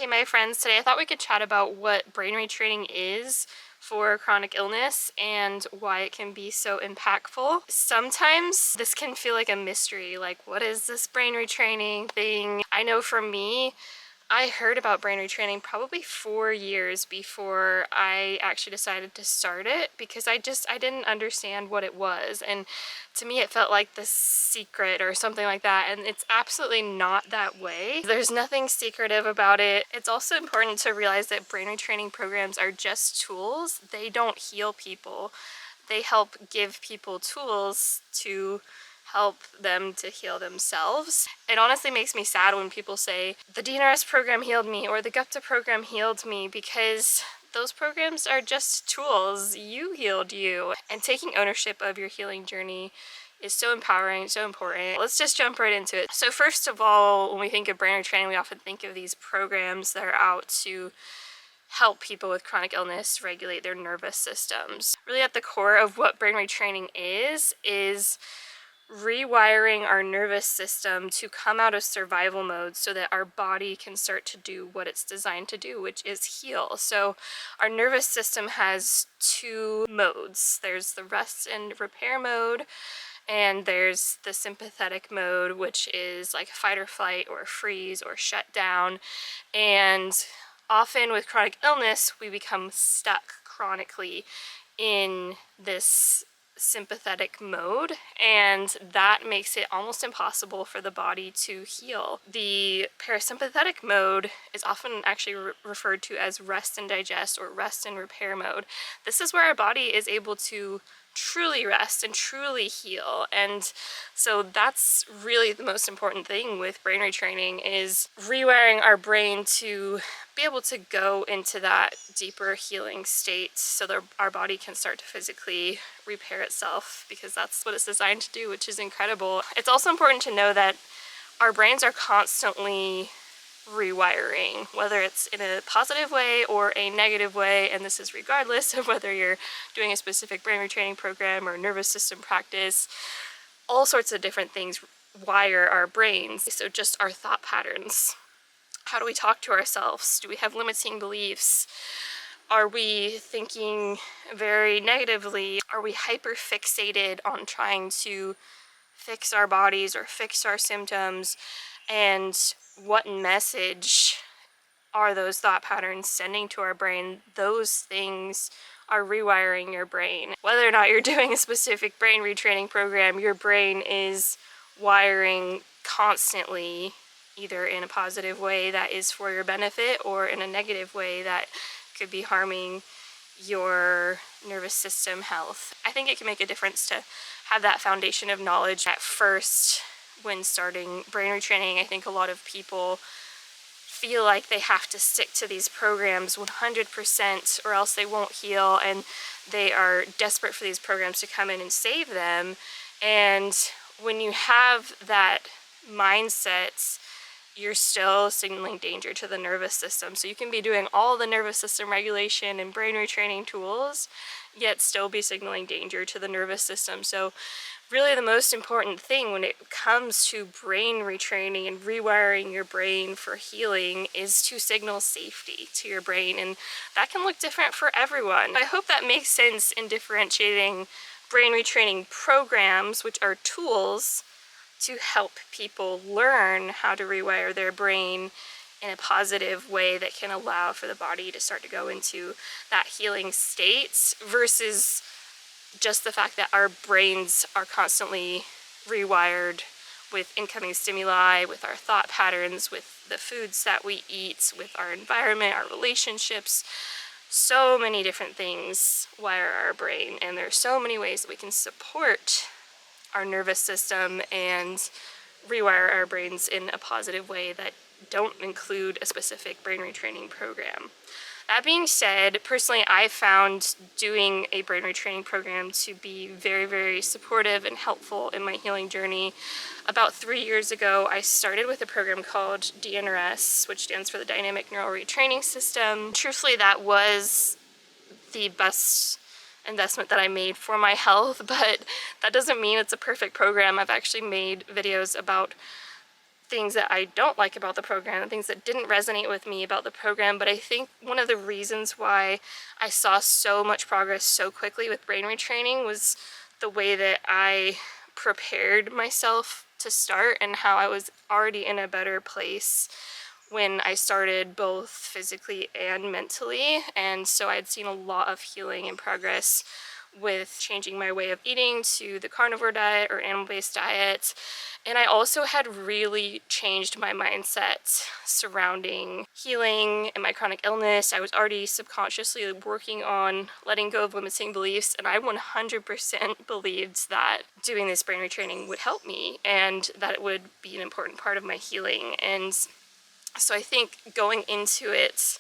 Hey my friends, today I thought we could chat about what brain retraining is for chronic illness and why it can be so impactful. Sometimes this can feel like a mystery, like what is this brain retraining thing? I know for me, I heard about brain retraining probably 4 years before I actually decided to start it because I didn't understand what it was, and to me it felt like this secret or something like that, and it's absolutely not that way. There's nothing secretive about it. It's also important to realize that brain retraining programs are just tools. They don't heal people. They help give people tools to help them to heal themselves. It honestly makes me sad when people say the DNRS program healed me or the GUPTA program healed me, because those programs are just tools. You healed you. And taking ownership of your healing journey is so empowering, so important. Let's just jump right into it. So first of all, when we think of brain retraining, we often think of these programs that are out to help people with chronic illness regulate their nervous systems. Really at the core of what brain retraining is rewiring our nervous system to come out of survival mode so that our body can start to do what it's designed to do, which is heal. So our nervous system has two modes. There's the rest and repair mode, and there's the sympathetic mode, which is like fight or flight or freeze or shut down. And often with chronic illness, we become stuck chronically in this sympathetic mode, and that makes it almost impossible for the body to heal. The parasympathetic mode is often actually referred to as rest and digest or rest and repair mode. This is where our body is able to truly rest and truly heal, and so that's really the most important thing with brain retraining, is rewiring our brain to be able to go into that deeper healing state so that our body can start to physically repair itself, because that's what it's designed to do, which is incredible. It's also important to know that our brains are constantly rewiring, whether it's in a positive way or a negative way, and this is regardless of whether you're doing a specific brain retraining program or nervous system practice. All sorts of different things wire our brains. So just our thought patterns. How do we talk to ourselves? Do we have limiting beliefs? Are we thinking very negatively? Are we hyper fixated on trying to fix our bodies or fix our symptoms? And what message are those thought patterns sending to our brain? Those things are rewiring your brain. Whether or not you're doing a specific brain retraining program, your brain is wiring constantly, either in a positive way that is for your benefit or in a negative way that could be harming your nervous system health. I think it can make a difference to have that foundation of knowledge at first when starting brain retraining. I think a lot of people feel like they have to stick to these programs 100% or else they won't heal, and they are desperate for these programs to come in and save them. And when you have that mindset, you're still signaling danger to the nervous system. So you can be doing all the nervous system regulation and brain retraining tools, yet still be signaling danger to the nervous system. So really the most important thing when it comes to brain retraining and rewiring your brain for healing is to signal safety to your brain, and that can look different for everyone. I hope that makes sense in differentiating brain retraining programs, which are tools to help people learn how to rewire their brain in a positive way that can allow for the body to start to go into that healing state, versus just the fact that our brains are constantly rewired with incoming stimuli, with our thought patterns, with the foods that we eat, with our environment, our relationships. So many different things wire our brain, and there are so many ways that we can support our nervous system and rewire our brains in a positive way that don't include a specific brain retraining program. That being said, personally, I found doing a brain retraining program to be very, very supportive and helpful in my healing journey. About 3 years ago, I started with a program called DNRS, which stands for the Dynamic Neural Retraining System. Truthfully, that was the best investment that I made for my health, but that doesn't mean it's a perfect program. I've actually made videos about things that I don't like about the program, the things that didn't resonate with me about the program, but I think one of the reasons why I saw so much progress so quickly with brain retraining was the way that I prepared myself to start and how I was already in a better place when I started, both physically and mentally. And so I had seen a lot of healing and progress with changing my way of eating to the carnivore diet or animal-based diet. And I also had really changed my mindset surrounding healing and my chronic illness. I was already subconsciously working on letting go of limiting beliefs, and I 100% believed that doing this brain retraining would help me and that it would be an important part of my healing. And so I think going into it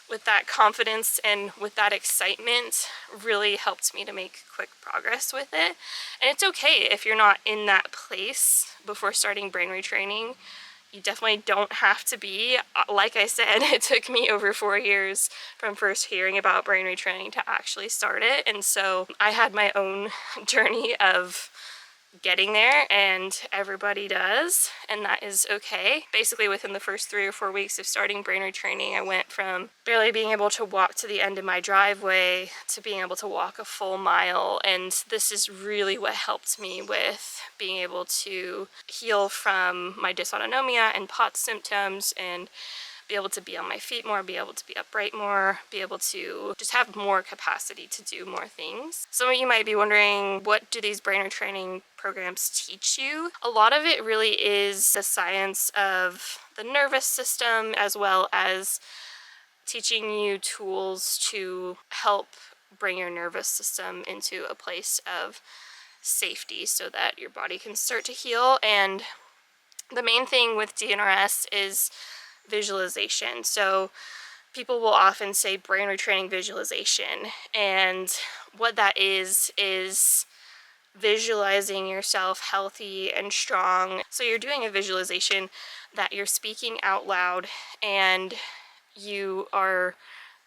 with that confidence and with that excitement really helped me to make quick progress with it. And it's okay if you're not in that place before starting brain retraining. You definitely don't have to be. Like I said, it took me over 4 years from first hearing about brain retraining to actually start it. And so I had my own journey of getting there, and everybody does, and that is okay. Basically within the first 3 or 4 weeks of starting brain retraining, I went from barely being able to walk to the end of my driveway to being able to walk a full mile. And this is really what helped me with being able to heal from my dysautonomia and POTS symptoms, and be able to be on my feet more, be able to be upright more, be able to just have more capacity to do more things. Some of you might be wondering, what do these brain retraining programs teach you? A lot of it really is the science of the nervous system, as well as teaching you tools to help bring your nervous system into a place of safety so that your body can start to heal. And the main thing with DNRS is visualization. So people will often say brain retraining visualization, and what that is visualizing yourself healthy and strong. So you're doing a visualization that you're speaking out loud, and you are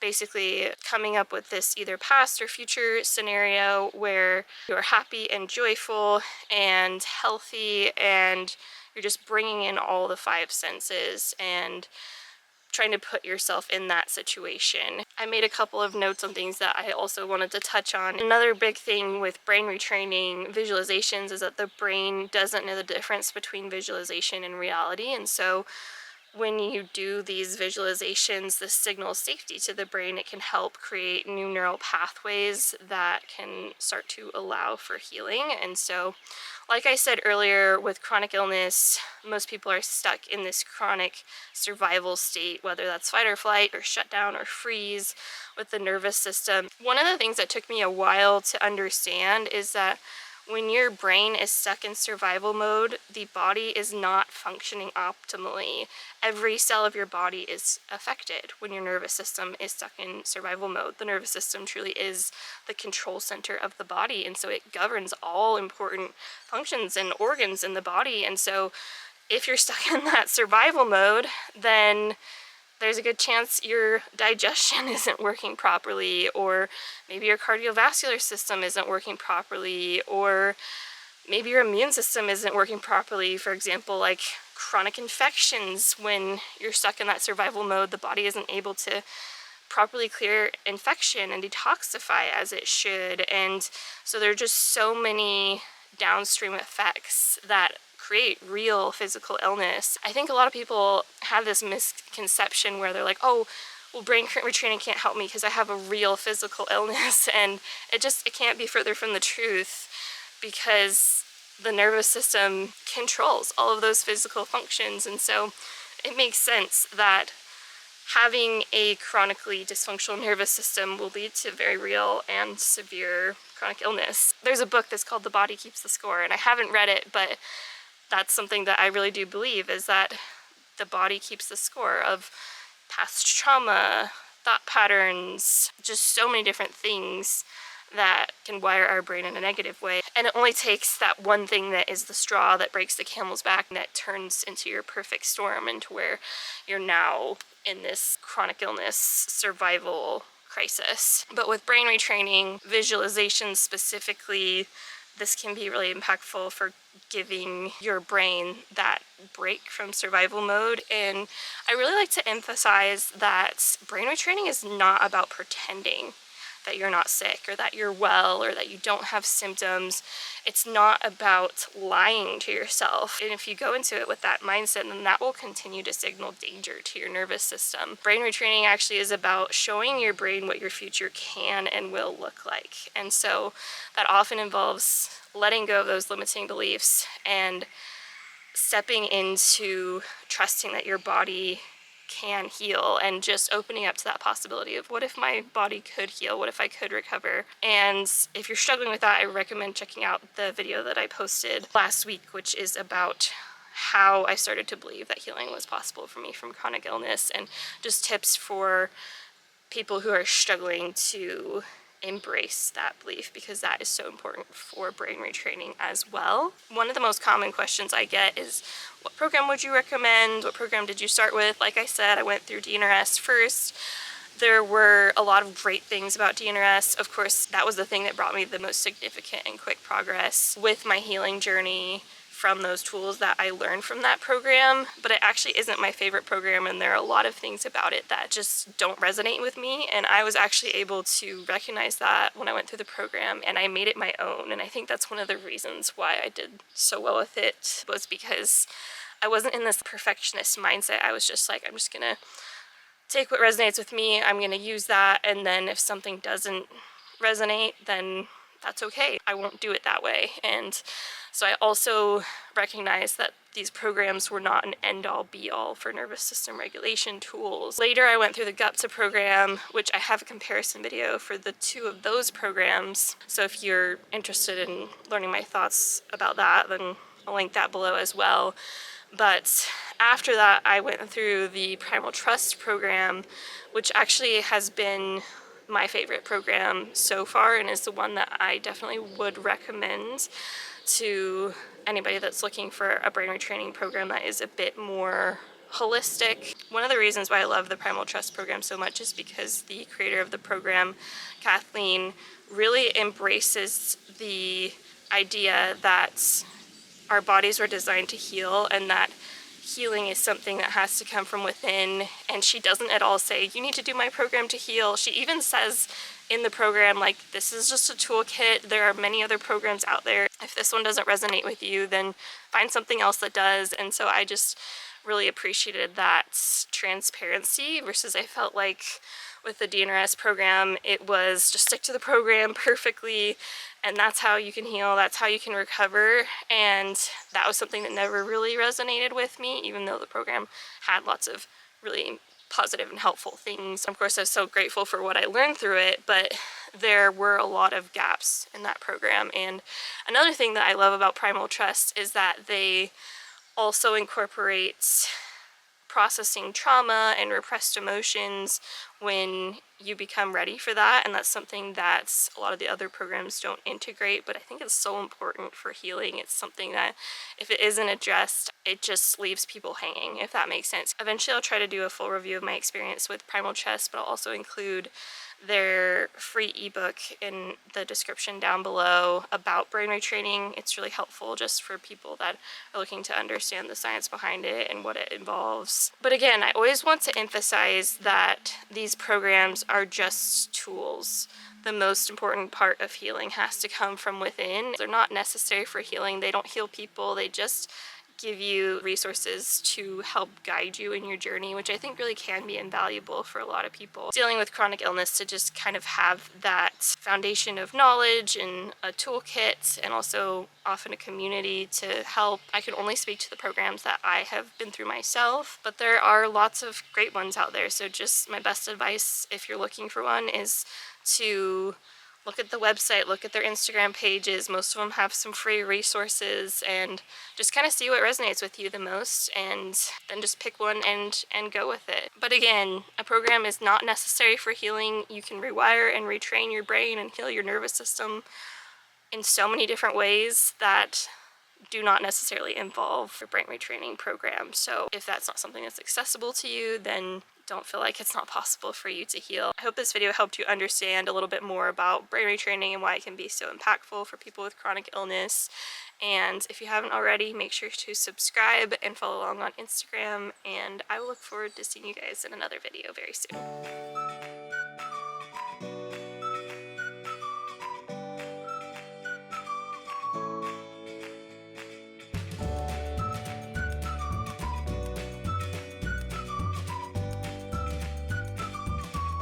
basically coming up with this either past or future scenario where you're happy and joyful and healthy, and you're just bringing in all the 5 senses and trying to put yourself in that situation. I made a couple of notes on things that I also wanted to touch on. Another big thing with brain retraining visualizations is that the brain doesn't know the difference between visualization and reality, and so when you do these visualizations, this signals safety to the brain. It can help create new neural pathways that can start to allow for healing. And so, like I said earlier, with chronic illness, most people are stuck in this chronic survival state, whether that's fight or flight or shutdown or freeze with the nervous system. One of the things that took me a while to understand is that when your brain is stuck in survival mode, the body is not functioning optimally. Every cell of your body is affected when your nervous system is stuck in survival mode. The nervous system truly is the control center of the body, and so it governs all important functions and organs in the body. And so if you're stuck in that survival mode, then there's a good chance your digestion isn't working properly, or maybe your cardiovascular system isn't working properly, or maybe your immune system isn't working properly. For example, like chronic infections, when you're stuck in that survival mode, the body isn't able to properly clear infection and detoxify as it should. And so there are just so many downstream effects that create real physical illness. I think a lot of people have this misconception where they're like, oh, well, brain retraining can't help me because I have a real physical illness, and it can't be further from the truth, because the nervous system controls all of those physical functions. And so it makes sense that having a chronically dysfunctional nervous system will lead to very real and severe chronic illness. There's a book that's called The Body Keeps the Score, and I haven't read it, but that's something that I really do believe, is that the body keeps the score of past trauma, thought patterns, just so many different things that can wire our brain in a negative way. And it only takes that one thing that is the straw that breaks the camel's back, and that turns into your perfect storm, into where you're now in this chronic illness survival crisis. But with brain retraining, visualization specifically, this can be really impactful for giving your brain that break from survival mode. And I really like to emphasize that brain retraining is not about pretending that you're not sick or that you're well or that you don't have symptoms. It's not about lying to yourself. And if you go into it with that mindset, then that will continue to signal danger to your nervous system. Brain retraining actually is about showing your brain what your future can and will look like. And so that often involves letting go of those limiting beliefs and stepping into trusting that your body can heal and just opening up to that possibility of what if my body could heal, what if I could recover. And if you're struggling with that, I recommend checking out the video that I posted last week, which is about how I started to believe that healing was possible for me from chronic illness, and just tips for people who are struggling to embrace that belief, because that is so important for brain retraining as well. One of the most common questions I get is, what program would you recommend? What program did you start with? Like I said, I went through DNRS first. There were a lot of great things about DNRS. Of course, that was the thing that brought me the most significant and quick progress with my healing journey from those tools that I learned from that program, but it actually isn't my favorite program, and there are a lot of things about it that just don't resonate with me. And I was actually able to recognize that when I went through the program, and I made it my own. And I think that's one of the reasons why I did so well with it, was because I wasn't in this perfectionist mindset. I was just like, I'm just gonna take what resonates with me, I'm gonna use that, and then if something doesn't resonate, then that's okay. I won't do it that way. And so I also recognized that these programs were not an end-all be-all for nervous system regulation tools. Later I went through the GUPTA program, which I have a comparison video for the two of those programs. So if you're interested in learning my thoughts about that, then I'll link that below as well. But after that, I went through the Primal Trust program, which actually has been my favorite program so far, and is the one that I definitely would recommend to anybody that's looking for a brain retraining program that is a bit more holistic. One of the reasons why I love the Primal Trust program so much is because the creator of the program, Kathleen, really embraces the idea that our bodies were designed to heal, and that healing is something that has to come from within. And she doesn't at all say, you need to do my program to heal. She even says in the program, like, this is just a toolkit. There are many other programs out there. If this one doesn't resonate with you, then find something else that does. And so I just really appreciated that transparency, versus I felt like with the DNRS program, it was just stick to the program perfectly, and that's how you can heal, that's how you can recover. And that was something that never really resonated with me, even though the program had lots of really positive and helpful things. Of course, I was so grateful for what I learned through it, but there were a lot of gaps in that program. And another thing that I love about Primal Trust is that they also incorporate processing trauma and repressed emotions when you become ready for that. And that's something that a lot of the other programs don't integrate, but I think it's so important for healing. It's something that if it isn't addressed, it just leaves people hanging, if that makes sense. Eventually I'll try to do a full review of my experience with Primal Trust, but I'll also include their free ebook in the description down below about brain retraining. It's really helpful just for people that are looking to understand the science behind it and what it involves. But again, I always want to emphasize that these programs are just tools. The most important part of healing has to come from within. They're not necessary for healing. They don't heal people. They just give you resources to help guide you in your journey, which I think really can be invaluable for a lot of people dealing with chronic illness, to just kind of have that foundation of knowledge and a toolkit, and also often a community to help. I can only speak to the programs that I have been through myself, but there are lots of great ones out there. So just my best advice, if you're looking for one, is to look at the website, look at their Instagram pages. Most of them have some free resources, and just kind of see what resonates with you the most, and then just pick one and go with it. But again, a program is not necessary for healing. You can rewire and retrain your brain and heal your nervous system in so many different ways that do not necessarily involve a brain retraining program. So if that's not something that's accessible to you, then don't feel like it's not possible for you to heal. I hope this video helped you understand a little bit more about brain retraining and why it can be so impactful for people with chronic illness. And if you haven't already, make sure to subscribe and follow along on Instagram, and I will look forward to seeing you guys in another video very soon.